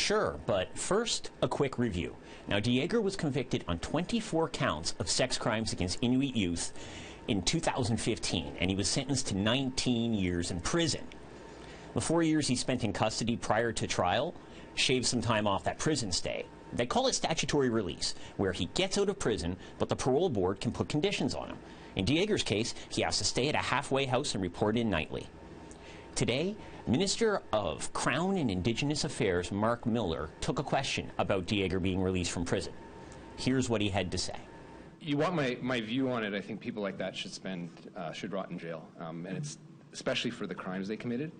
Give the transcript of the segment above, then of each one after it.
Sure, but first, a quick review. Now, Dejaeger was convicted on 24 counts of sex crimes against Inuit youth in 2015, and he was sentenced to 19 years in prison. The 4 years he spent in custody prior to trial shaved some time off that prison stay. They call it statutory release, where he gets out of prison, but the parole board can put conditions on him. In Dejaeger's case, he has to stay at a halfway house and report in nightly. Today, Minister of Crown and Indigenous Affairs Mark Miller took a question about Dejaeger being released from prison. Here's what he had to say. You want my view on it? I think people like that should rot in jail, and it's especially for the crimes they committed.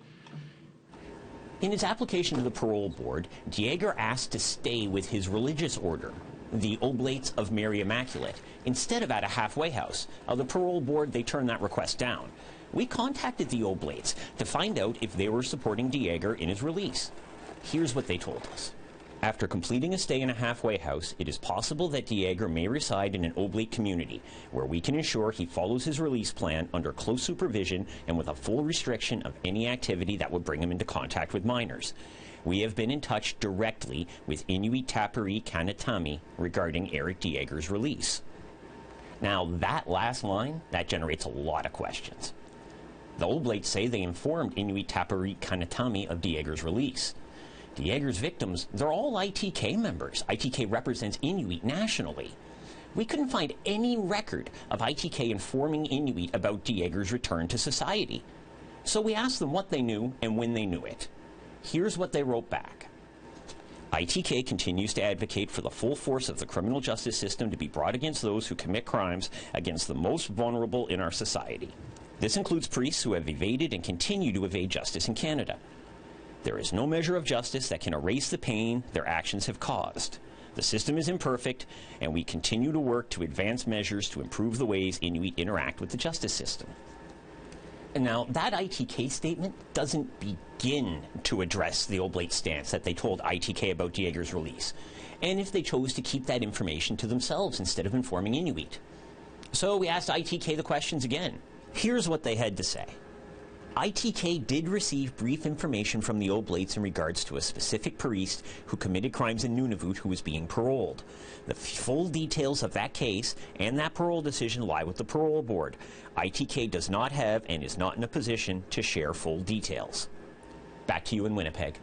In his application to the parole board, Dejaeger asked to stay with his religious order, the Oblates of Mary Immaculate, instead of at a halfway house. The parole board, they turned that request down. We contacted the Oblates to find out if they were supporting Dejaeger in his release. Here's what they told us. After completing a stay in a halfway house, it is possible that Dejaeger may reside in an Oblate community, where we can ensure he follows his release plan under close supervision and with a full restriction of any activity that would bring him into contact with minors. We have been in touch directly with Inuit Tapiri Kanatami regarding Eric Dejaeger's release. Now, that last line, that generates a lot of questions. The Oblates say they informed Inuit Tapiri Kanatami of Dejaeger's release. Dejaeger's victims, they're all ITK members. ITK represents Inuit nationally. We couldn't find any record of ITK informing Inuit about Dejaeger's return to society. So we asked them what they knew and when they knew it. Here's what they wrote back. ITK continues to advocate for the full force of the criminal justice system to be brought against those who commit crimes against the most vulnerable in our society. This includes priests who have evaded and continue to evade justice in Canada. There is no measure of justice that can erase the pain their actions have caused. The system is imperfect, and we continue to work to advance measures to improve the ways Inuit interact with the justice system. And now, that ITK statement doesn't begin to address the Oblate stance that they told ITK about Dejaeger's release, and if they chose to keep that information to themselves instead of informing Inuit. So we asked ITK the questions again. Here's what they had to say. ITK did receive brief information from the Oblates in regards to a specific priest who committed crimes in Nunavut who was being paroled. The full details of that case and that parole decision lie with the parole board. ITK does not have and is not in a position to share full details. Back to you in Winnipeg.